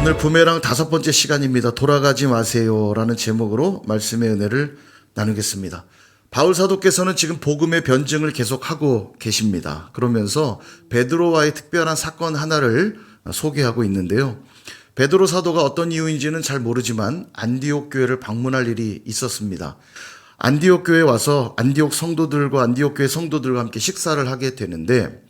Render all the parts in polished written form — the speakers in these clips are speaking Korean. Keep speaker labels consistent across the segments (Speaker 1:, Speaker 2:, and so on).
Speaker 1: 오늘 부메랑 5번째 시간입니다. 돌아가지 마세요라는 제목으로 말씀의 은혜를 나누겠습니다. 바울 사도께서는 지금 복음의 변증을 계속하고 계십니다. 그러면서 베드로와의 특별한 사건 하나를 소개하고 있는데요. 베드로 사도가 어떤 이유인지는 잘 모르지만 안디옥 교회를 방문할 일이 있었습니다. 안디옥 교회에 와서 안디옥 성도들과 안디옥 교회 성도들과 함께 식사를 하게 되는데,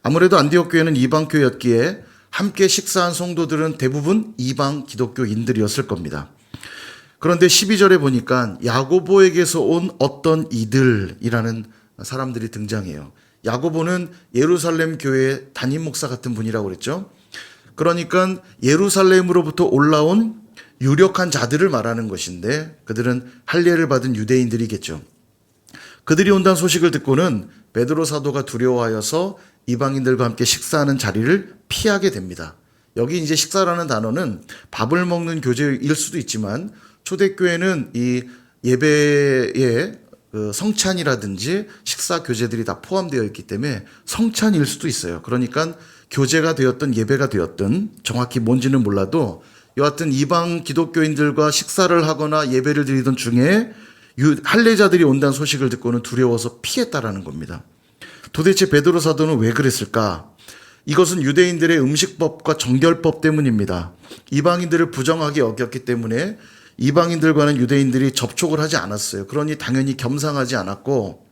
Speaker 1: 아무래도 안디옥 교회는 이방 교회였기에 함께 식사한 성도들은 대부분 이방 기독교인들이었을 겁니다. 그런데 12절에 보니까 야고보에게서 온 어떤 이들이라는 사람들이 등장해요. 야고보는 예루살렘 교회의 담임 목사 같은 분이라고 그랬죠. 그러니까 예루살렘으로부터 올라온 유력한 자들을 말하는 것인데, 그들은 할례를 받은 유대인들이겠죠. 그들이 온다는 소식을 듣고는 베드로 사도가 두려워하여서 이방인들과 함께 식사하는 자리를 피하게 됩니다. 여기 이제 식사라는 단어는 밥을 먹는 교제일 수도 있지만, 초대교회는 이 예배에 성찬이라든지 식사 교제들이 다 포함되어 있기 때문에 성찬일 수도 있어요. 그러니까 교제가 되었든 예배가 되었든 정확히 뭔지는 몰라도 여하튼 이방 기독교인들과 식사를 하거나 예배를 드리던 중에 할례자들이 온다는 소식을 듣고는 두려워서 피했다라는 겁니다. 도대체 베드로 사도는 왜 그랬을까? 이것은 유대인들의 음식법과 정결법 때문입니다. 이방인들을 부정하게 여겼기 때문에 이방인들과는 유대인들이 접촉을 하지 않았어요. 그러니 당연히 겸상하지 않았고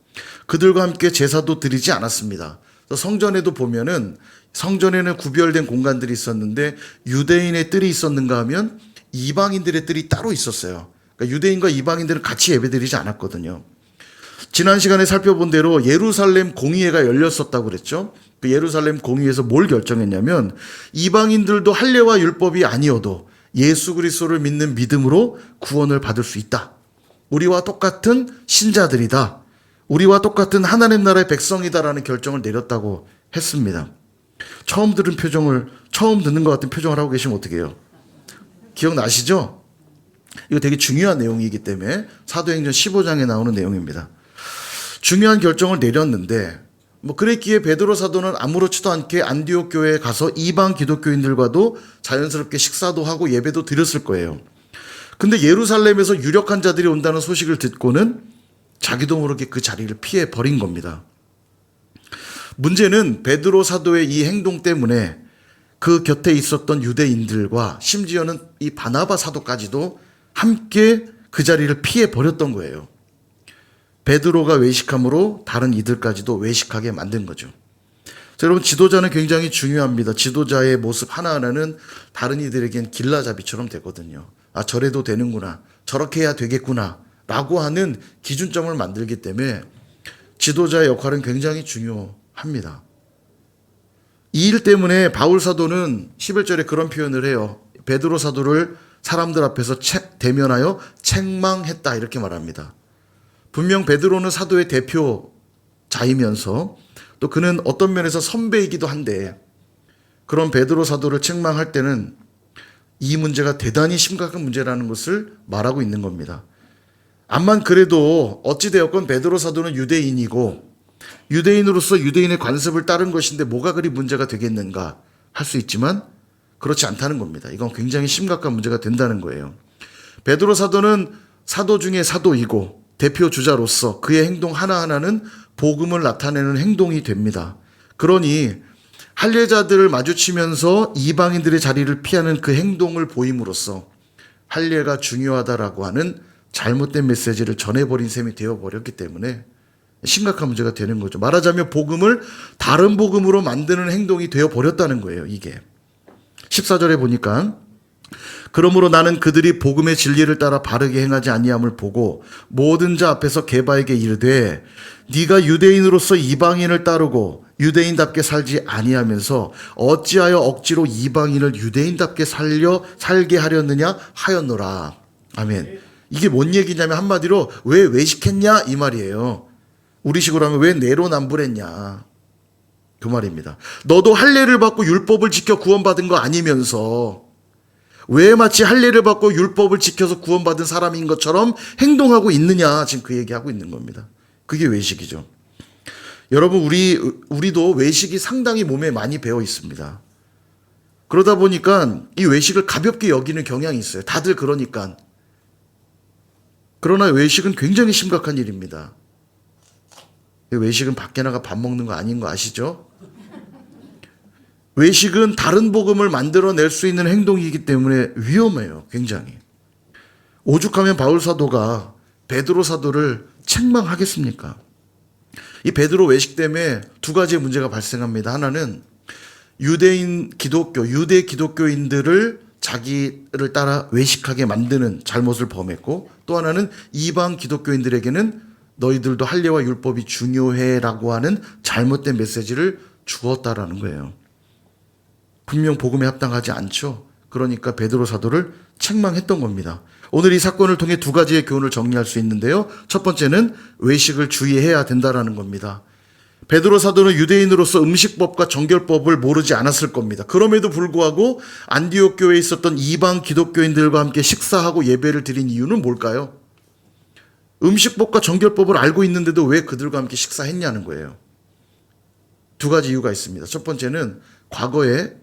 Speaker 1: 그들과 함께 제사도 드리지 않았습니다. 성전에도 보면은 성전에는 구별된 공간들이 있었는데 유대인의 뜰이 있었는가 하면 이방인들의 뜰이 따로 있었어요. 그러니까 유대인과 이방인들은 같이 예배드리지 않았거든요. 지난 시간에 살펴본 대로 예루살렘 공의회가 열렸었다고 그랬죠. 그 예루살렘 공의회에서 뭘 결정했냐면 이방인들도 할례와 율법이 아니어도 예수 그리스도를 믿는 믿음으로 구원을 받을 수 있다. 우리와 똑같은 신자들이다. 우리와 똑같은 하나님 나라의 백성이다라는 결정을 내렸다고 했습니다. 처음 듣는 것 같은 표정을 하고 계시면 어떡해요? 기억나시죠? 이거 되게 중요한 내용이기 때문에 사도행전 15장에 나오는 내용입니다. 중요한 결정을 내렸는데 그랬기에 베드로 사도는 아무렇지도 않게 안디옥 교회에 가서 이방 기독교인들과도 자연스럽게 식사도 하고 예배도 드렸을 거예요. 근데 예루살렘에서 유력한 자들이 온다는 소식을 듣고는 자기도 모르게 그 자리를 피해 버린 겁니다. 문제는 베드로 사도의 이 행동 때문에 그 곁에 있었던 유대인들과 심지어는 이 바나바 사도까지도 함께 그 자리를 피해 버렸던 거예요. 베드로가 외식함으로 다른 이들까지도 외식하게 만든 거죠. 여러분, 지도자는 굉장히 중요합니다. 지도자의 모습 하나하나는 다른 이들에겐 길라잡이처럼 되거든요. 아, 저래도 되는구나, 저렇게 해야 되겠구나 라고 하는 기준점을 만들기 때문에 지도자의 역할은 굉장히 중요합니다. 이 일 때문에 바울 사도는 11절에 그런 표현을 해요. 베드로 사도를 사람들 앞에서 대면하여 책망했다, 이렇게 말합니다. 분명 베드로는 사도의 대표자이면서 또 그는 어떤 면에서 선배이기도 한데, 그런 베드로 사도를 책망할 때는 이 문제가 대단히 심각한 문제라는 것을 말하고 있는 겁니다. 암만 그래도 어찌되었건 베드로 사도는 유대인이고 유대인으로서 유대인의 관습을 따른 것인데 뭐가 그리 문제가 되겠는가 할 수 있지만 그렇지 않다는 겁니다. 이건 굉장히 심각한 문제가 된다는 거예요. 베드로 사도는 사도 중에 사도이고 대표 주자로서 그의 행동 하나하나는 복음을 나타내는 행동이 됩니다. 그러니 할례자들을 마주치면서 이방인들의 자리를 피하는 그 행동을 보임으로써 할례가 중요하다라고 하는 잘못된 메시지를 전해버린 셈이 되어버렸기 때문에 심각한 문제가 되는 거죠. 말하자면 복음을 다른 복음으로 만드는 행동이 되어버렸다는 거예요, 이게. 14절에 보니까 그러므로 나는 그들이 복음의 진리를 따라 바르게 행하지 아니함을 보고 모든 자 앞에서 게바에게 이르되 네가 유대인으로서 이방인을 따르고 유대인답게 살지 아니하면서 어찌하여 억지로 이방인을 유대인답게 살게 하렸느냐 하였노라. 아멘. 이게 뭔 얘기냐면 한마디로 왜 외식했냐 이 말이에요. 우리식으로 하면 왜 내로남불했냐 그 말입니다. 너도 할례를 받고 율법을 지켜 구원받은 거 아니면서 왜 마치 할례를 받고 율법을 지켜서 구원받은 사람인 것처럼 행동하고 있느냐, 지금 그 얘기하고 있는 겁니다. 그게 외식이죠. 여러분, 우리도 외식이 상당히 몸에 많이 배어 있습니다. 그러다 보니까 이 외식을 가볍게 여기는 경향이 있어요. 다들 그러니까. 그러나 외식은 굉장히 심각한 일입니다. 외식은 밖에 나가 밥 먹는 거 아닌 거 아시죠? 외식은 다른 복음을 만들어낼 수 있는 행동이기 때문에 위험해요. 굉장히. 오죽하면 바울 사도가 베드로 사도를 책망하겠습니까? 이 베드로 외식 때문에 두 가지의 문제가 발생합니다. 하나는 유대 기독교인들을 자기를 따라 외식하게 만드는 잘못을 범했고, 또 하나는 이방 기독교인들에게는 너희들도 할례와 율법이 중요해라고 하는 잘못된 메시지를 주었다라는 거예요. 분명 복음에 합당하지 않죠. 그러니까 베드로 사도를 책망했던 겁니다. 오늘 이 사건을 통해 두 가지의 교훈을 정리할 수 있는데요. 첫 번째는 외식을 주의해야 된다라는 겁니다. 베드로 사도는 유대인으로서 음식법과 정결법을 모르지 않았을 겁니다. 그럼에도 불구하고 안디옥 교회에 있었던 이방 기독교인들과 함께 식사하고 예배를 드린 이유는 뭘까요? 음식법과 정결법을 알고 있는데도 왜 그들과 함께 식사했냐는 거예요. 두 가지 이유가 있습니다. 첫 번째는 과거에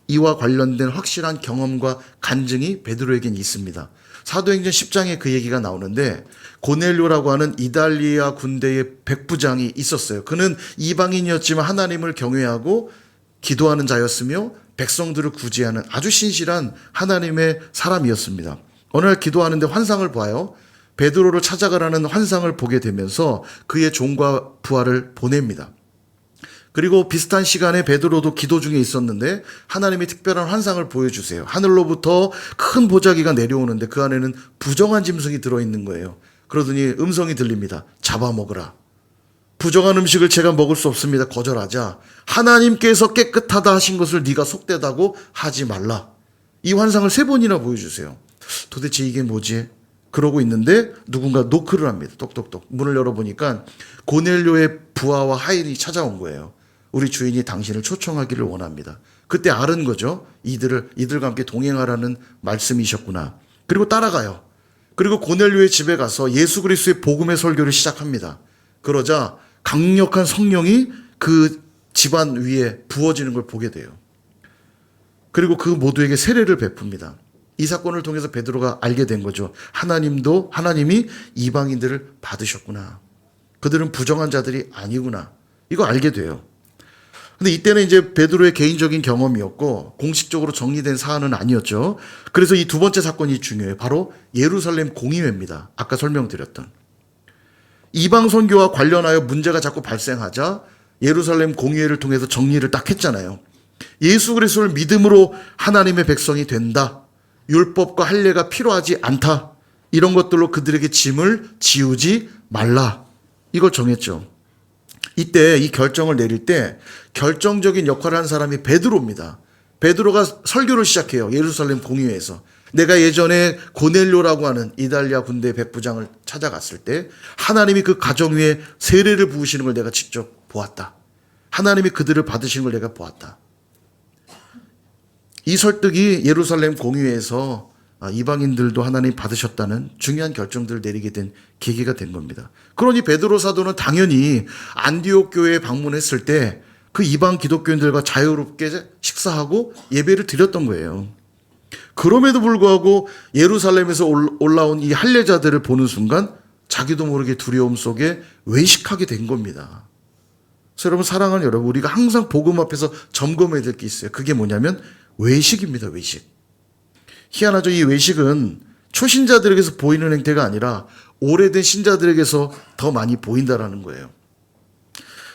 Speaker 1: 이와 관련된 확실한 경험과 간증이 베드로에겐 있습니다. 사도행전 10장에 그 얘기가 나오는데, 고넬료라고 하는 이달리아 군대의 백부장이 있었어요. 그는 이방인이었지만 하나님을 경외하고 기도하는 자였으며 백성들을 구제하는 아주 신실한 하나님의 사람이었습니다. 어느 날 기도하는데 환상을 봐요. 베드로를 찾아가라는 환상을 보게 되면서 그의 종과 부하를 보냅니다. 그리고 비슷한 시간에 베드로도 기도 중에 있었는데 하나님이 특별한 환상을 보여주세요. 하늘로부터 큰 보자기가 내려오는데 그 안에는 부정한 짐승이 들어있는 거예요. 그러더니 음성이 들립니다. 잡아먹으라. 부정한 음식을 제가 먹을 수 없습니다. 거절하자. 하나님께서 깨끗하다 하신 것을 네가 속되다고 하지 말라. 이 환상을 3번이나 보여주세요. 도대체 이게 뭐지? 그러고 있는데 누군가 노크를 합니다. 똑똑똑. 문을 열어보니까 고넬료의 부하와 하인이 찾아온 거예요. 우리 주인이 당신을 초청하기를 원합니다. 그때 알은 거죠. 이들과 함께 동행하라는 말씀이셨구나. 그리고 따라가요. 그리고 고넬료의 집에 가서 예수 그리스도의 복음의 설교를 시작합니다. 그러자 강력한 성령이 그 집안 위에 부어지는 걸 보게 돼요. 그리고 그 모두에게 세례를 베풉니다. 이 사건을 통해서 베드로가 알게 된 거죠. 하나님이 이방인들을 받으셨구나. 그들은 부정한 자들이 아니구나. 이거 알게 돼요. 근데 이때는 이제 베드로의 개인적인 경험이었고 공식적으로 정리된 사안은 아니었죠. 그래서 이 두 번째 사건이 중요해요. 바로 예루살렘 공의회입니다. 아까 설명드렸던. 이방 선교와 관련하여 문제가 자꾸 발생하자 예루살렘 공의회를 통해서 정리를 딱 했잖아요. 예수 그리스도를 믿음으로 하나님의 백성이 된다. 율법과 할례가 필요하지 않다. 이런 것들로 그들에게 짐을 지우지 말라. 이걸 정했죠. 이때 이 결정을 내릴 때 결정적인 역할을 한 사람이 베드로입니다. 베드로가 설교를 시작해요. 예루살렘 공의회에서. 내가 예전에 고넬료라고 하는 이달리아 군대 백부장을 찾아갔을 때 하나님이 그 가정 위에 세례를 부으시는 걸 내가 직접 보았다. 하나님이 그들을 받으시는 걸 내가 보았다. 이 설득이 예루살렘 공의회에서 이방인들도 하나님 받으셨다는 중요한 결정들을 내리게 된 계기가 된 겁니다. 그러니 베드로 사도는 당연히 안디옥 교회에 방문했을 때 그 이방 기독교인들과 자유롭게 식사하고 예배를 드렸던 거예요. 그럼에도 불구하고 예루살렘에서 올라온 이 할례자들을 보는 순간 자기도 모르게 두려움 속에 외식하게 된 겁니다. 그래서 여러분, 사랑하는 여러분, 우리가 항상 복음 앞에서 점검해야 될 게 있어요. 그게 뭐냐면 외식입니다. 외식. 희한하죠. 이 외식은 초신자들에게서 보이는 행태가 아니라 오래된 신자들에게서 더 많이 보인다라는 거예요.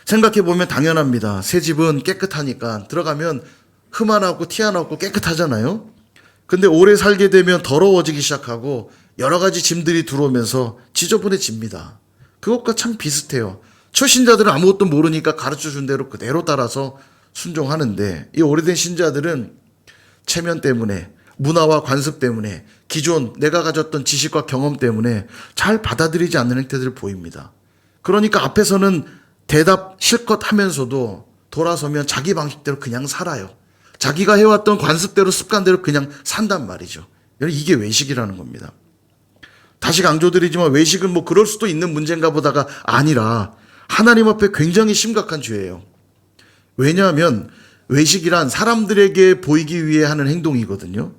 Speaker 1: 생각해보면 당연합니다. 새 집은 깨끗하니까 들어가면 흠 하나 없고 티 하나 없고 깨끗하잖아요. 근데 오래 살게 되면 더러워지기 시작하고 여러 가지 짐들이 들어오면서 지저분해집니다. 그것과 참 비슷해요. 초신자들은 아무것도 모르니까 가르쳐준 대로 그대로 따라서 순종하는데, 이 오래된 신자들은 체면 때문에, 문화와 관습 때문에, 기존 내가 가졌던 지식과 경험 때문에 잘 받아들이지 않는 행태들을 보입니다. 그러니까 앞에서는 대답 실컷 하면서도 돌아서면 자기 방식대로 그냥 살아요. 자기가 해왔던 관습대로 습관대로 그냥 산단 말이죠. 이게 외식이라는 겁니다. 다시 강조드리지만 외식은 뭐 그럴 수도 있는 문제인가 보다가 아니라 하나님 앞에 굉장히 심각한 죄예요. 왜냐하면 외식이란 사람들에게 보이기 위해 하는 행동이거든요.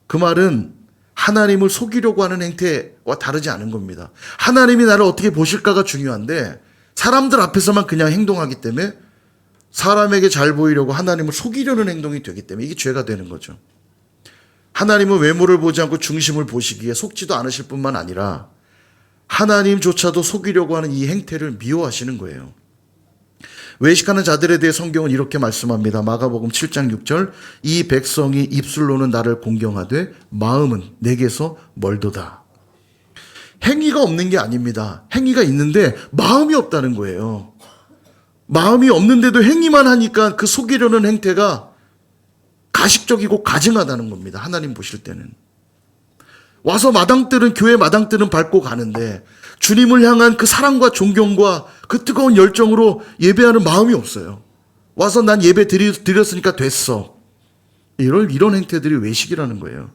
Speaker 1: 그 말은 하나님을 속이려고 하는 행태와 다르지 않은 겁니다. 하나님이 나를 어떻게 보실까가 중요한데 사람들 앞에서만 그냥 행동하기 때문에 사람에게 잘 보이려고 하나님을 속이려는 행동이 되기 때문에 이게 죄가 되는 거죠. 하나님은 외모를 보지 않고 중심을 보시기에 속지도 않으실 뿐만 아니라 하나님조차도 속이려고 하는 이 행태를 미워하시는 거예요. 외식하는 자들에 대해 성경은 이렇게 말씀합니다. 마가복음 7장 6절, 이 백성이 입술로는 나를 공경하되 마음은 내게서 멀도다. 행위가 없는 게 아닙니다. 행위가 있는데 마음이 없다는 거예요. 마음이 없는데도 행위만 하니까 그 속이려는 행태가 가식적이고 가증하다는 겁니다. 하나님 보실 때는. 와서 마당들은, 교회 마당들은 밟고 가는데 주님을 향한 그 사랑과 존경과 그 뜨거운 열정으로 예배하는 마음이 없어요. 와서 난 예배 드렸으니까 됐어. 이런 행태들이 외식이라는 거예요.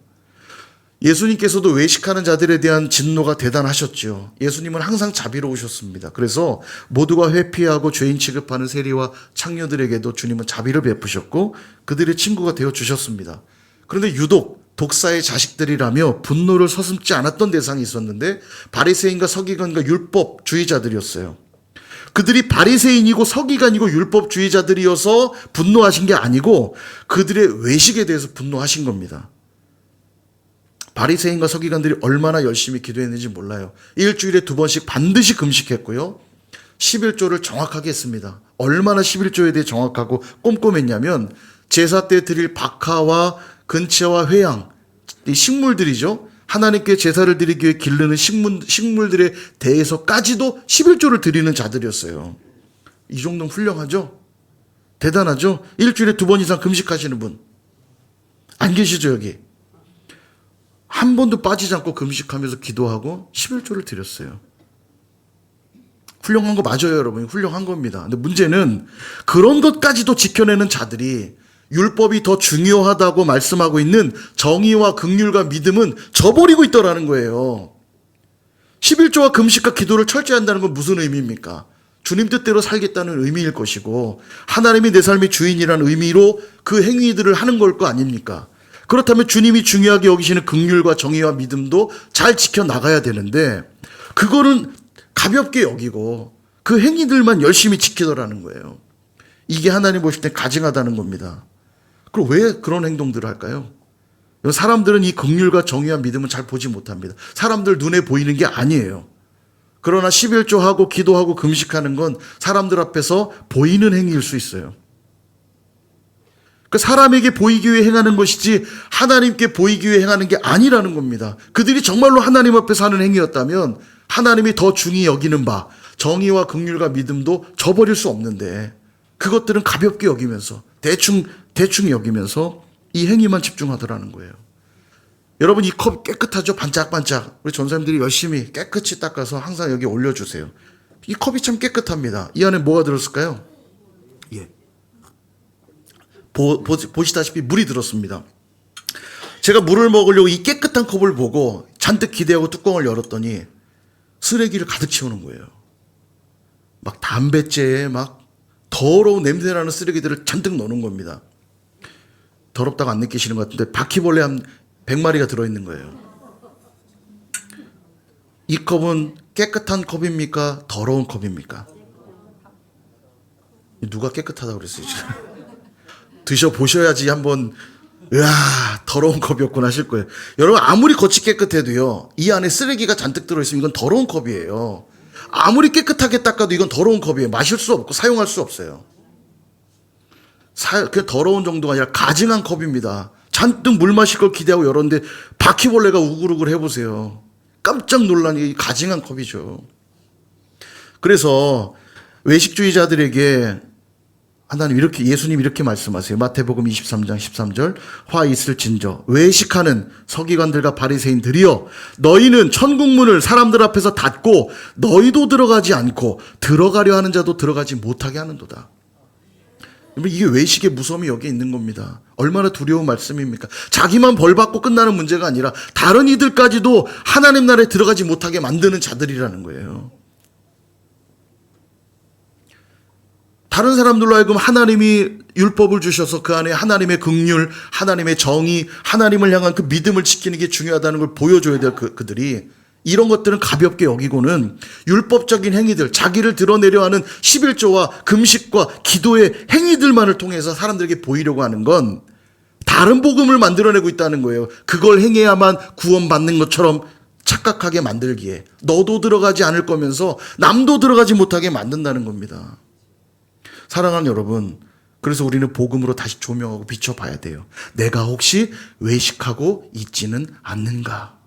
Speaker 1: 예수님께서도 외식하는 자들에 대한 진노가 대단하셨죠. 예수님은 항상 자비로우셨습니다. 그래서 모두가 회피하고 죄인 취급하는 세리와 창녀들에게도 주님은 자비를 베푸셨고 그들의 친구가 되어주셨습니다. 그런데 유독 독사의 자식들이라며 분노를 서슴지 않았던 대상이 있었는데 바리새인과 서기관과 율법주의자들이었어요. 그들이 바리새인이고 서기관이고 율법주의자들이어서 분노하신 게 아니고 그들의 외식에 대해서 분노하신 겁니다. 바리새인과 서기관들이 얼마나 열심히 기도했는지 몰라요. 일주일에 2번씩 반드시 금식했고요. 11조를 정확하게 했습니다. 얼마나 11조에 대해 정확하고 꼼꼼했냐면 제사 때 드릴 박하와 근채와 회양, 이 식물들이죠. 하나님께 제사를 드리기 위해 기르는 식물들에 대해서까지도 11조를 드리는 자들이었어요. 이 정도는 훌륭하죠? 대단하죠? 일주일에 2번 이상 금식하시는 분 안 계시죠 여기? 한 번도 빠지지 않고 금식하면서 기도하고 11조를 드렸어요. 훌륭한 거 맞아요, 여러분. 훌륭한 겁니다. 근데 문제는 그런 것까지도 지켜내는 자들이 율법이 더 중요하다고 말씀하고 있는 정의와 긍휼과 믿음은 저버리고 있더라는 거예요. 11조와 금식과 기도를 철저히 한다는 건 무슨 의미입니까? 주님 뜻대로 살겠다는 의미일 것이고 하나님이 내 삶의 주인이라는 의미로 그 행위들을 하는 걸 거 아닙니까? 그렇다면 주님이 중요하게 여기시는 긍휼과 정의와 믿음도 잘 지켜나가야 되는데 그거는 가볍게 여기고 그 행위들만 열심히 지키더라는 거예요. 이게 하나님 보실 때 가증하다는 겁니다. 그럼 왜 그런 행동들을 할까요? 사람들은 이 긍휼과 정의와 믿음은 잘 보지 못합니다. 사람들 눈에 보이는 게 아니에요. 그러나 11조하고 기도하고 금식하는 건 사람들 앞에서 보이는 행위일 수 있어요. 그 사람에게 보이기 위해 행하는 것이지 하나님께 보이기 위해 행하는 게 아니라는 겁니다. 그들이 정말로 하나님 앞에서 하는 행위였다면 하나님이 더 중히 여기는 바 정의와 긍휼과 믿음도 저버릴 수 없는데 그것들은 가볍게 여기면서 대충 여기면서 이 행위만 집중하더라는 거예요. 여러분 이 컵 깨끗하죠? 반짝반짝. 우리 전사님들이 열심히 깨끗이 닦아서 항상 여기 올려주세요. 이 컵이 참 깨끗합니다. 이 안에 뭐가 들었을까요? 예. 보시다시피 물이 들었습니다. 제가 물을 먹으려고 이 깨끗한 컵을 보고 잔뜩 기대하고 뚜껑을 열었더니 쓰레기를 가득 채우는 거예요. 막 담뱃재에 막 더러운 냄새나는 쓰레기들을 잔뜩 넣는 겁니다. 더럽다고 안 느끼시는 것 같은데 바퀴벌레 한 100마리가 들어있는 거예요. 이 컵은 깨끗한 컵입니까? 더러운 컵입니까? 누가 깨끗하다고 그랬어요 지금? 드셔보셔야지 한번 더러운 컵이었구나 하실 거예요. 여러분 아무리 겉이 깨끗해도요 이 안에 쓰레기가 잔뜩 들어있으면 이건 더러운 컵이에요. 아무리 깨끗하게 닦아도 이건 더러운 컵이에요. 마실 수 없고 사용할 수 없어요. 그 더러운 정도가 아니라 가증한 컵입니다. 잔뜩 물 마실 걸 기대하고 열었는데 바퀴벌레가 우글우글 해보세요. 깜짝 놀란 이 가증한 컵이죠. 그래서 외식주의자들에게 하나님 예수님 이렇게 말씀하세요. 마태복음 23장 13절 화 있을진저 외식하는 서기관들과 바리새인들이여 너희는 천국문을 사람들 앞에서 닫고 너희도 들어가지 않고 들어가려 하는 자도 들어가지 못하게 하는도다. 이게 외식의 무서움이 여기에 있는 겁니다. 얼마나 두려운 말씀입니까? 자기만 벌받고 끝나는 문제가 아니라 다른 이들까지도 하나님 나라에 들어가지 못하게 만드는 자들이라는 거예요. 다른 사람들로 하여금 하나님이 율법을 주셔서 그 안에 하나님의 긍휼, 하나님의 정의, 하나님을 향한 그 믿음을 지키는 게 중요하다는 걸 보여줘야 될 그들이 이런 것들은 가볍게 여기고는 율법적인 행위들, 자기를 드러내려 하는 11조와 금식과 기도의 행위들만을 통해서 사람들에게 보이려고 하는 건 다른 복음을 만들어내고 있다는 거예요. 그걸 행해야만 구원받는 것처럼 착각하게 만들기에 너도 들어가지 않을 거면서 남도 들어가지 못하게 만든다는 겁니다. 사랑하는 여러분, 그래서 우리는 복음으로 다시 조명하고 비춰봐야 돼요. 내가 혹시 외식하고 있지는 않는가?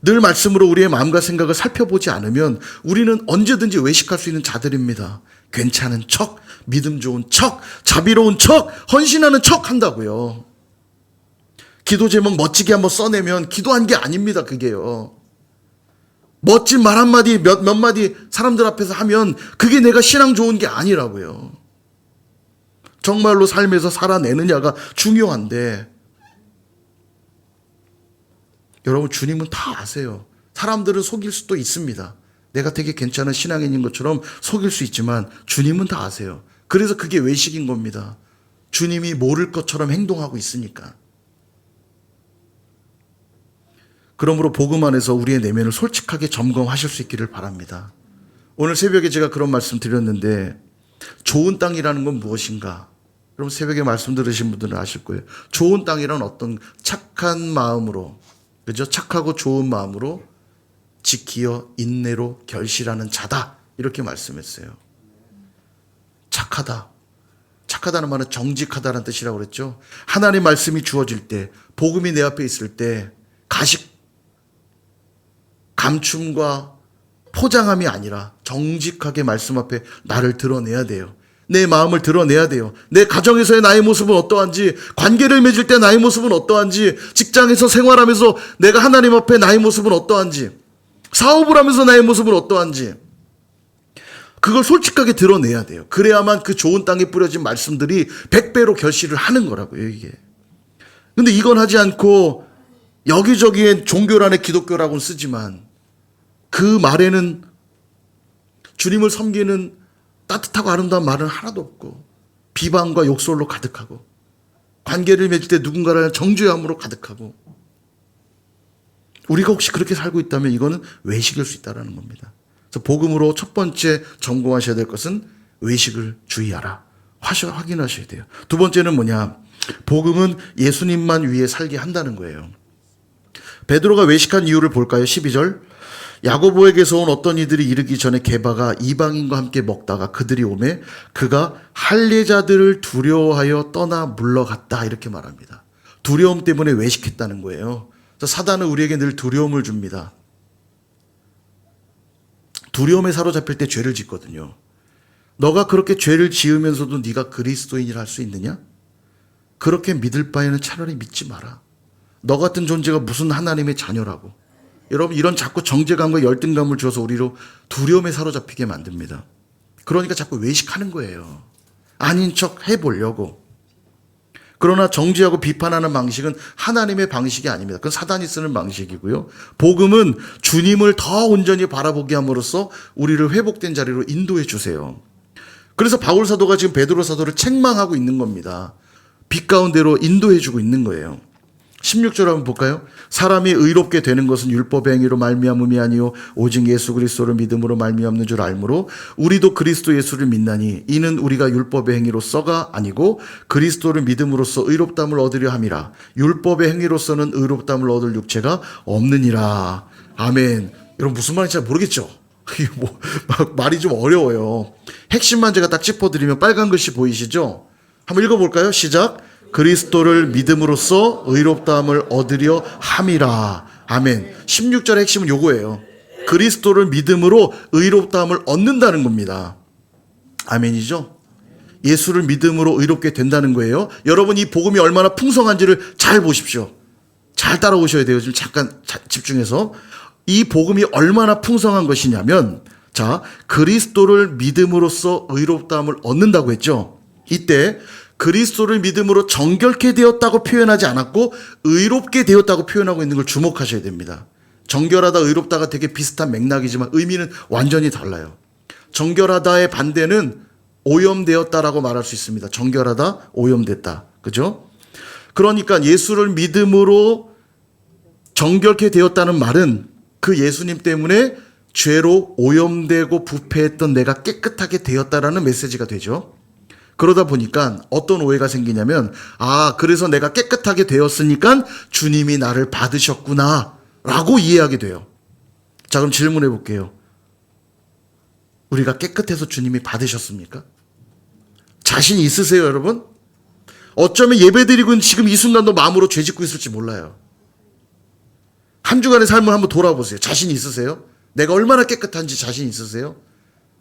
Speaker 1: 늘 말씀으로 우리의 마음과 생각을 살펴보지 않으면 우리는 언제든지 외식할 수 있는 자들입니다. 괜찮은 척, 믿음 좋은 척, 자비로운 척, 헌신하는 척 한다고요. 기도 제목 멋지게 한번 써내면 기도한 게 아닙니다, 그게요. 멋진 말 한마디, 몇 마디 사람들 앞에서 하면 그게 내가 신앙 좋은 게 아니라고요. 정말로 삶에서 살아내느냐가 중요한데, 여러분, 주님은 다 아세요. 사람들은 속일 수도 있습니다. 내가 되게 괜찮은 신앙인인 것처럼 속일 수 있지만 주님은 다 아세요. 그래서 그게 외식인 겁니다. 주님이 모를 것처럼 행동하고 있으니까. 그러므로 복음 안에서 우리의 내면을 솔직하게 점검하실 수 있기를 바랍니다. 오늘 새벽에 제가 그런 말씀 드렸는데 좋은 땅이라는 건 무엇인가? 여러분 새벽에 말씀 들으신 분들은 아실 거예요. 좋은 땅이란 어떤 착한 마음으로, 그죠? 착하고 좋은 마음으로 지키어 인내로 결실하는 자다. 이렇게 말씀했어요. 착하다. 착하다는 말은 정직하다는 뜻이라고 그랬죠. 하나님의 말씀이 주어질 때, 복음이 내 앞에 있을 때 감춤과 포장함이 아니라 정직하게 말씀 앞에 나를 드러내야 돼요. 내 마음을 드러내야 돼요. 내 가정에서의 나의 모습은 어떠한지, 관계를 맺을 때 나의 모습은 어떠한지, 직장에서 생활하면서 내가 하나님 앞에 나의 모습은 어떠한지, 사업을 하면서 나의 모습은 어떠한지, 그걸 솔직하게 드러내야 돼요. 그래야만 그 좋은 땅에 뿌려진 말씀들이 100배로 결실을 하는 거라고요, 이게. 근데 이건 하지 않고 여기저기에 종교란에 기독교라고는 쓰지만 그 말에는 주님을 섬기는 따뜻하고 아름다운 말은 하나도 없고 비방과 욕설로 가득하고 관계를 맺을 때 누군가를 정죄함으로 가득하고, 우리가 혹시 그렇게 살고 있다면 이거는 외식일 수 있다는 겁니다. 그래서 복음으로 첫 번째 점검하셔야 될 것은 외식을 주의하라. 확인하셔야 돼요. 두 번째는 뭐냐? 복음은 예수님만 위해 살게 한다는 거예요. 베드로가 외식한 이유를 볼까요? 12절. 야고보에게서 온 어떤 이들이 이르기 전에 게바가 이방인과 함께 먹다가 그들이 오매 그가 할례자들을 두려워하여 떠나 물러갔다. 이렇게 말합니다. 두려움 때문에 외식했다는 거예요. 사단은 우리에게 늘 두려움을 줍니다. 두려움에 사로잡힐 때 죄를 짓거든요. 너가 그렇게 죄를 지으면서도 네가 그리스도인이라 할 수 있느냐? 그렇게 믿을 바에는 차라리 믿지 마라. 너 같은 존재가 무슨 하나님의 자녀라고. 여러분, 이런 자꾸 정죄감과 열등감을 줘서 우리로 두려움에 사로잡히게 만듭니다. 그러니까 자꾸 외식하는 거예요. 아닌 척 해보려고. 그러나 정죄하고 비판하는 방식은 하나님의 방식이 아닙니다. 그건 사단이 쓰는 방식이고요. 복음은 주님을 더 온전히 바라보게 함으로써 우리를 회복된 자리로 인도해 주세요. 그래서 바울 사도가 지금 베드로 사도를 책망하고 있는 겁니다. 빛 가운데로 인도해 주고 있는 거예요. 16절 한번 볼까요? 사람이 의롭게 되는 것은 율법의 행위로 말미암음이 아니요 오직 예수 그리스도를 믿음으로 말미암는 줄 알므로 우리도 그리스도 예수를 믿나니 이는 우리가 율법의 행위로서가 아니고 그리스도를 믿음으로써 의롭다함을 얻으려 함이라. 율법의 행위로서는 의롭다함을 얻을 육체가 없느니라. 아멘. 여러분 무슨 말인지 잘 모르겠죠? 이게 말이 좀 어려워요. 핵심만 제가 딱 짚어드리면 빨간 글씨 보이시죠? 한번 읽어볼까요? 시작. 그리스도를 믿음으로써 의롭다함을 얻으려 함이라. 아멘. 16절의 핵심은 요거예요. 그리스도를 믿음으로 의롭다함을 얻는다는 겁니다. 아멘이죠? 예수를 믿음으로 의롭게 된다는 거예요. 여러분 이 복음이 얼마나 풍성한지를 잘 보십시오. 잘 따라오셔야 돼요. 지금 잠깐 집중해서. 이 복음이 얼마나 풍성한 것이냐면, 자, 그리스도를 믿음으로써 의롭다함을 얻는다고 했죠. 이때 그리스도를 믿음으로 정결케 되었다고 표현하지 않았고 의롭게 되었다고 표현하고 있는 걸 주목하셔야 됩니다. 정결하다 의롭다가 되게 비슷한 맥락이지만 의미는 완전히 달라요. 정결하다의 반대는 오염되었다라고 말할 수 있습니다. 정결하다, 오염됐다. 그죠? 그러니까 예수를 믿음으로 정결케 되었다는 말은 그 예수님 때문에 죄로 오염되고 부패했던 내가 깨끗하게 되었다라는 메시지가 되죠. 그러다 보니까 어떤 오해가 생기냐면, 그래서 내가 깨끗하게 되었으니까 주님이 나를 받으셨구나 라고 이해하게 돼요. 자, 그럼 질문해 볼게요. 우리가 깨끗해서 주님이 받으셨습니까? 자신 있으세요, 여러분? 어쩌면 예배드리고 지금 이 순간도 마음으로 죄 짓고 있을지 몰라요. 한 주간의 삶을 한번 돌아보세요. 자신 있으세요? 내가 얼마나 깨끗한지 자신 있으세요?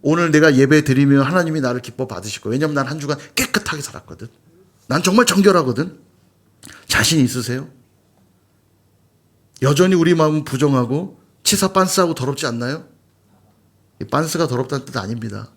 Speaker 1: 오늘 내가 예배 드리면 하나님이 나를 기뻐 받으실 거예요. 왜냐하면 난 한 주간 깨끗하게 살았거든. 난 정말 정결하거든. 자신 있으세요? 여전히 우리 마음은 부정하고 치사 빤스하고 더럽지 않나요? 이 빤스가 더럽다는 뜻 아닙니다.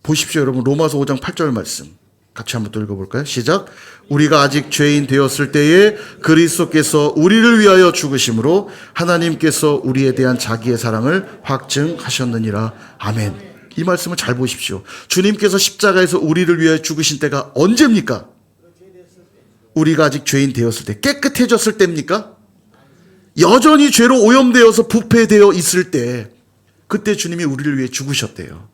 Speaker 1: 보십시오, 여러분. 로마서 5장 8절 말씀. 같이 한번 또 읽어볼까요? 시작. 우리가 아직 죄인 되었을 때에 그리스도께서 우리를 위하여 죽으심으로 하나님께서 우리에 대한 자기의 사랑을 확증하셨느니라. 아멘. 이 말씀을 잘 보십시오. 주님께서 십자가에서 우리를 위하여 죽으신 때가 언제입니까? 우리가 아직 죄인 되었을 때, 깨끗해졌을 때입니까? 여전히 죄로 오염되어서 부패되어 있을 때, 그때 주님이 우리를 위해 죽으셨대요.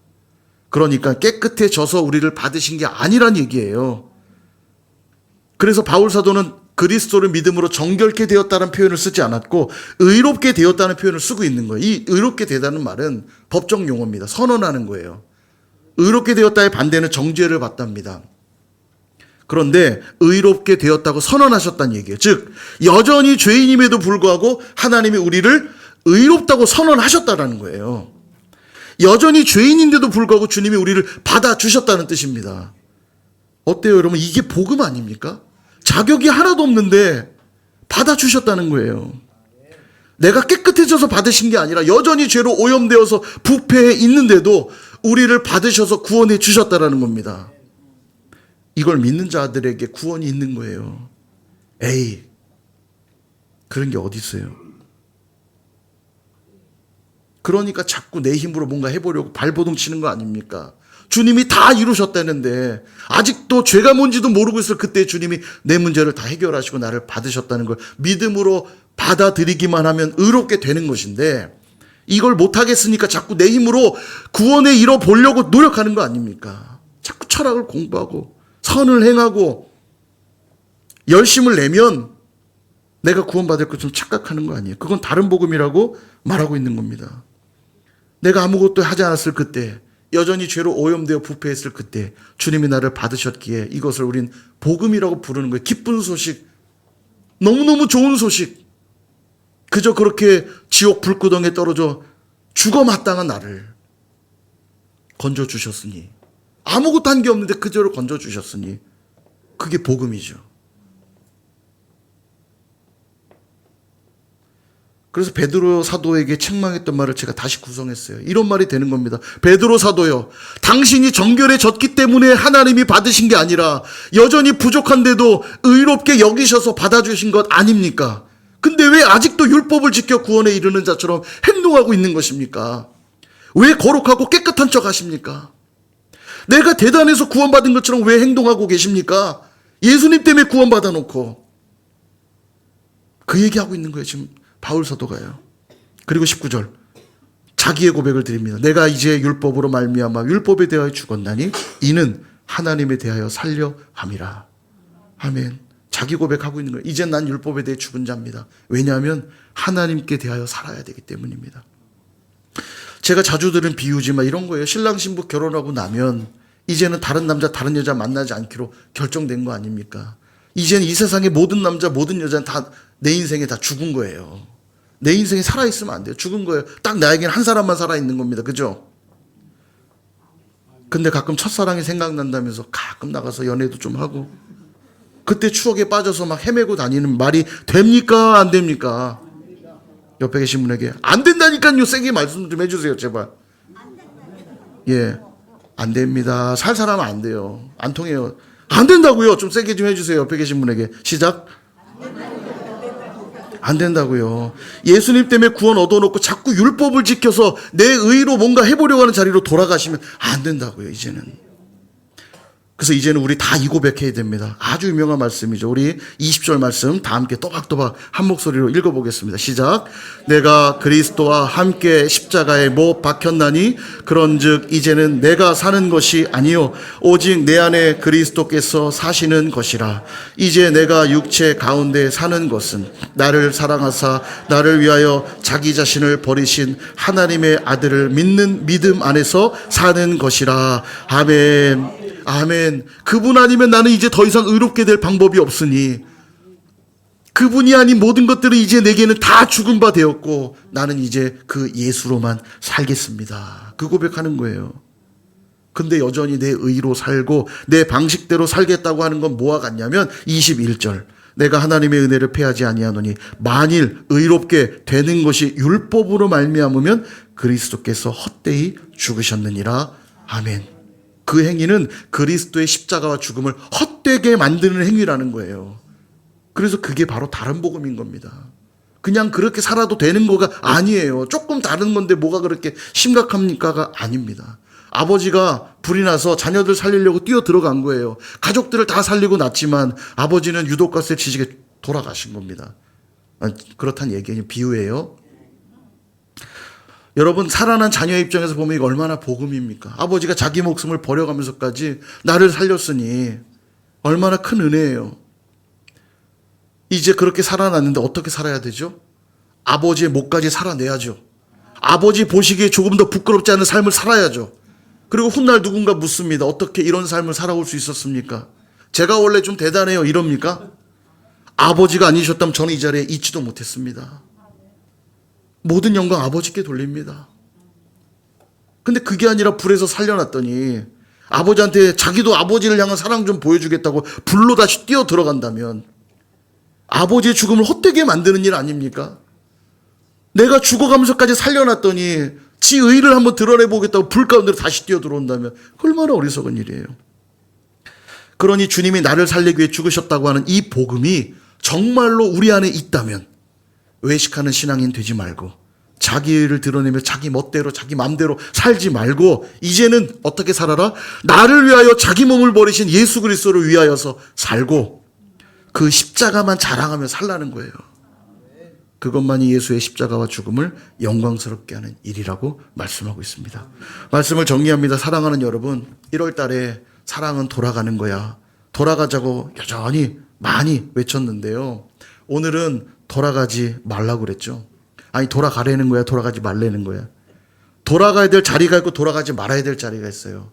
Speaker 1: 그러니까 깨끗해져서 우리를 받으신 게 아니란 얘기예요. 그래서 바울 사도는 그리스도를 믿음으로 정결케 되었다는 표현을 쓰지 않았고 의롭게 되었다는 표현을 쓰고 있는 거예요. 이 의롭게 되다는 말은 법정 용어입니다. 선언하는 거예요. 의롭게 되었다의 반대는 정죄를 받답니다. 그런데 의롭게 되었다고 선언하셨다는 얘기예요. 즉 여전히 죄인임에도 불구하고 하나님이 우리를 의롭다고 선언하셨다는 거예요. 여전히 죄인인데도 불구하고 주님이 우리를 받아주셨다는 뜻입니다. 어때요, 여러분? 이게 복음 아닙니까? 자격이 하나도 없는데 받아주셨다는 거예요. 내가 깨끗해져서 받으신 게 아니라 여전히 죄로 오염되어서 부패해 있는데도 우리를 받으셔서 구원해 주셨다는 겁니다. 이걸 믿는 자들에게 구원이 있는 거예요. 에이, 그런 게 어디 있어요? 그러니까 자꾸 내 힘으로 뭔가 해보려고 발버둥 치는 거 아닙니까? 주님이 다 이루셨다는데 아직도 죄가 뭔지도 모르고 있을 그때 주님이 내 문제를 다 해결하시고 나를 받으셨다는 걸 믿음으로 받아들이기만 하면 의롭게 되는 것인데 이걸 못하겠으니까 자꾸 내 힘으로 구원에 이뤄보려고 노력하는 거 아닙니까? 자꾸 철학을 공부하고 선을 행하고 열심을 내면 내가 구원받을 것처럼 착각하는 거 아니에요. 그건 다른 복음이라고 말하고 있는 겁니다. 내가 아무것도 하지 않았을 그때, 여전히 죄로 오염되어 부패했을 그때 주님이 나를 받으셨기에 이것을 우린 복음이라고 부르는 거예요. 기쁜 소식, 너무너무 좋은 소식. 그저 그렇게 지옥 불구덩이에 떨어져 죽어 마땅한 나를 건져주셨으니, 아무것도 한 게 없는데 그저를 건져주셨으니 그게 복음이죠. 그래서 베드로 사도에게 책망했던 말을 제가 다시 구성했어요. 이런 말이 되는 겁니다. 베드로 사도요, 당신이 정결해졌기 때문에 하나님이 받으신 게 아니라 여전히 부족한데도 의롭게 여기셔서 받아주신 것 아닙니까? 근데 왜 아직도 율법을 지켜 구원에 이르는 자처럼 행동하고 있는 것입니까? 왜 거룩하고 깨끗한 척 하십니까? 내가 대단해서 구원받은 것처럼 왜 행동하고 계십니까? 예수님 때문에 구원받아 놓고. 그 얘기하고 있는 거예요, 지금 바울 사도가요. 그리고 19절 자기의 고백을 드립니다. 내가 이제 율법으로 말미암아 율법에 대하여 죽었나니 이는 하나님에 대하여 살려 함이라. 아멘. 자기 고백하고 있는 거예요. 이제 난 율법에 대해 죽은 자입니다. 왜냐하면 하나님께 대하여 살아야 되기 때문입니다. 제가 자주 들은 비유지만 이런 거예요. 신랑 신부 결혼하고 나면 이제는 다른 남자 다른 여자 만나지 않기로 결정된 거 아닙니까? 이제는 이 세상의 모든 남자 모든 여자는 다 내 인생에 다 죽은 거예요. 내 인생에 살아있으면 안 돼요. 죽은 거예요. 딱 나에게는 한 사람만 살아있는 겁니다. 그죠? 근데 가끔 첫사랑이 생각난다면서 가끔 나가서 연애도 좀 하고 그때 추억에 빠져서 막 헤매고 다니는 말이 됩니까? 안 됩니까? 옆에 계신 분에게 안 된다니까요. 세게 말씀 좀 해주세요. 제발. 예, 안 됩니다. 살 사람은 안 돼요. 안 통해요. 안 된다고요. 좀 세게 좀 해주세요. 옆에 계신 분에게. 시작. 안 된다고요. 예수님 때문에 구원 얻어놓고 자꾸 율법을 지켜서 내 의로 뭔가 해보려고 하는 자리로 돌아가시면 안 된다고요, 이제는. 그래서 이제는 우리 다 이 고백해야 됩니다. 아주 유명한 말씀이죠. 우리 20절 말씀 다 함께 또박또박 한 목소리로 읽어보겠습니다. 시작. 내가 그리스도와 함께 십자가에 못 박혔나니 그런즉 이제는 내가 사는 것이 아니요 오직 내 안에 그리스도께서 사시는 것이라. 이제 내가 육체 가운데 사는 것은 나를 사랑하사 나를 위하여 자기 자신을 버리신 하나님의 아들을 믿는 믿음 안에서 사는 것이라. 아멘. 아멘. 그분 아니면 나는 이제 더 이상 의롭게 될 방법이 없으니, 그분이 아닌 모든 것들은 이제 내게는 다 죽은 바 되었고 나는 이제 그 예수로만 살겠습니다. 그 고백하는 거예요. 근데 여전히 내 의로 살고 내 방식대로 살겠다고 하는 건 뭐와 같냐면 21절. 내가 하나님의 은혜를 패하지 아니하노니 만일 의롭게 되는 것이 율법으로 말미암으면 그리스도께서 헛되이 죽으셨느니라. 아멘. 그 행위는 그리스도의 십자가와 죽음을 헛되게 만드는 행위라는 거예요. 그래서 그게 바로 다른 복음인 겁니다. 그냥 그렇게 살아도 되는 거가 아니에요. 조금 다른 건데 뭐가 그렇게 심각합니까가 아닙니다. 아버지가 불이 나서 자녀들 살리려고 뛰어 들어간 거예요. 가족들을 다 살리고 났지만 아버지는 유독가스에 지지게 돌아가신 겁니다. 그렇다는 얘기는 비유예요. 여러분, 살아난 자녀의 입장에서 보면 이거 얼마나 복음입니까? 아버지가 자기 목숨을 버려가면서까지 나를 살렸으니 얼마나 큰 은혜예요. 이제 그렇게 살아났는데 어떻게 살아야 되죠? 아버지의 목까지 살아내야죠. 아버지 보시기에 조금 더 부끄럽지 않은 삶을 살아야죠. 그리고 훗날 누군가 묻습니다. 어떻게 이런 삶을 살아올 수 있었습니까? 제가 원래 좀 대단해요, 이럽니까? 아버지가 아니셨다면 저는 이 자리에 있지도 못했습니다. 모든 영광 아버지께 돌립니다. 근데 그게 아니라 불에서 살려놨더니 아버지한테 자기도 아버지를 향한 사랑 좀 보여주겠다고 불로 다시 뛰어 들어간다면 아버지의 죽음을 헛되게 만드는 일 아닙니까? 내가 죽어가면서까지 살려놨더니 지 의를 한번 드러내보겠다고 불 가운데로 다시 뛰어 들어온다면 얼마나 어리석은 일이에요. 그러니 주님이 나를 살리기 위해 죽으셨다고 하는 이 복음이 정말로 우리 안에 있다면 외식하는 신앙인 되지 말고 자기 의를 드러내며 자기 멋대로 자기 마음대로 살지 말고 이제는 어떻게 살아라? 나를 위하여 자기 몸을 버리신 예수 그리스도를 위하여서 살고 그 십자가만 자랑하며 살라는 거예요. 그것만이 예수의 십자가와 죽음을 영광스럽게 하는 일이라고 말씀하고 있습니다. 말씀을 정리합니다. 사랑하는 여러분, 1월 달에 사랑은 돌아가는 거야. 돌아가자고 여전히 많이 외쳤는데요. 오늘은 돌아가지 말라고 그랬죠. 아니, 돌아가라는 거야, 돌아가지 말라는 거야. 돌아가야 될 자리가 있고 돌아가지 말아야 될 자리가 있어요.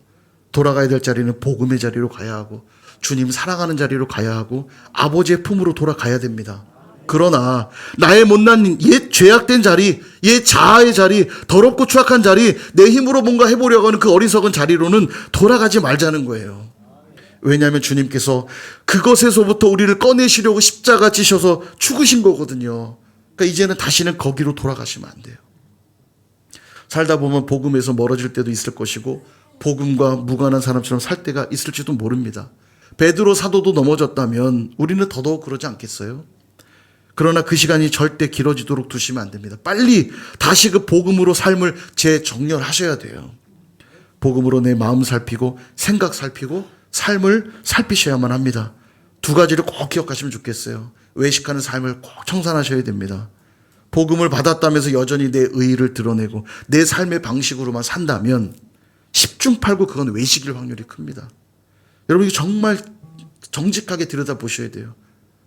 Speaker 1: 돌아가야 될 자리는 복음의 자리로 가야 하고 주님 사랑하는 자리로 가야 하고 아버지의 품으로 돌아가야 됩니다. 그러나 나의 못난 옛 죄악된 자리, 옛 자아의 자리, 더럽고 추악한 자리, 내 힘으로 뭔가 해보려고 하는 그 어리석은 자리로는 돌아가지 말자는 거예요. 왜냐하면 주님께서 그것에서부터 우리를 꺼내시려고 십자가 지셔서 죽으신 거거든요. 그러니까 이제는 다시는 거기로 돌아가시면 안 돼요. 살다 보면 복음에서 멀어질 때도 있을 것이고 복음과 무관한 사람처럼 살 때가 있을지도 모릅니다. 베드로 사도도 넘어졌다면 우리는 더더욱 그러지 않겠어요? 그러나 그 시간이 절대 길어지도록 두시면 안 됩니다. 빨리 다시 그 복음으로 삶을 재정렬하셔야 돼요. 복음으로 내 마음 살피고 생각 살피고 삶을 살피셔야만 합니다. 두 가지를 꼭 기억하시면 좋겠어요. 외식하는 삶을 꼭 청산하셔야 됩니다. 복음을 받았다면서 여전히 내 의의를 드러내고 내 삶의 방식으로만 산다면 10중 8구 그건 외식일 확률이 큽니다. 여러분, 이거 정말 정직하게 들여다보셔야 돼요.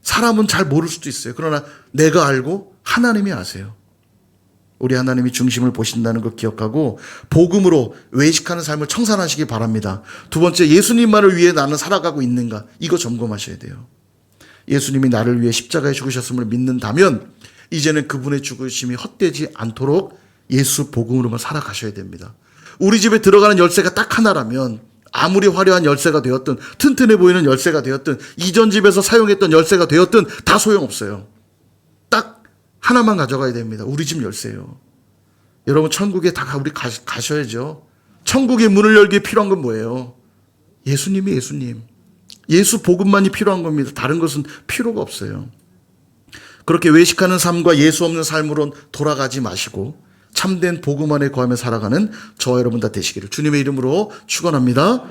Speaker 1: 사람은 잘 모를 수도 있어요. 그러나 내가 알고 하나님이 아세요. 우리 하나님이 중심을 보신다는 걸 기억하고 복음으로 외식하는 삶을 청산하시기 바랍니다. 두 번째, 예수님만을 위해 나는 살아가고 있는가? 이거 점검하셔야 돼요. 예수님이 나를 위해 십자가에 죽으셨음을 믿는다면 이제는 그분의 죽으심이 헛되지 않도록 예수 복음으로만 살아가셔야 됩니다. 우리 집에 들어가는 열쇠가 딱 하나라면 아무리 화려한 열쇠가 되었든 튼튼해 보이는 열쇠가 되었든 이전 집에서 사용했던 열쇠가 되었든 다 소용없어요. 딱 하나만 가져가야 됩니다. 우리 집 열쇠요. 여러분, 천국에 다 우리 가셔야죠. 천국의 문을 열기에 필요한 건 뭐예요? 예수님이 예수님. 예수 복음만이 필요한 겁니다. 다른 것은 필요가 없어요. 그렇게 외식하는 삶과 예수 없는 삶으로 돌아가지 마시고 참된 복음 안에 거하며 살아가는 저와 여러분 다 되시기를 주님의 이름으로 축원합니다.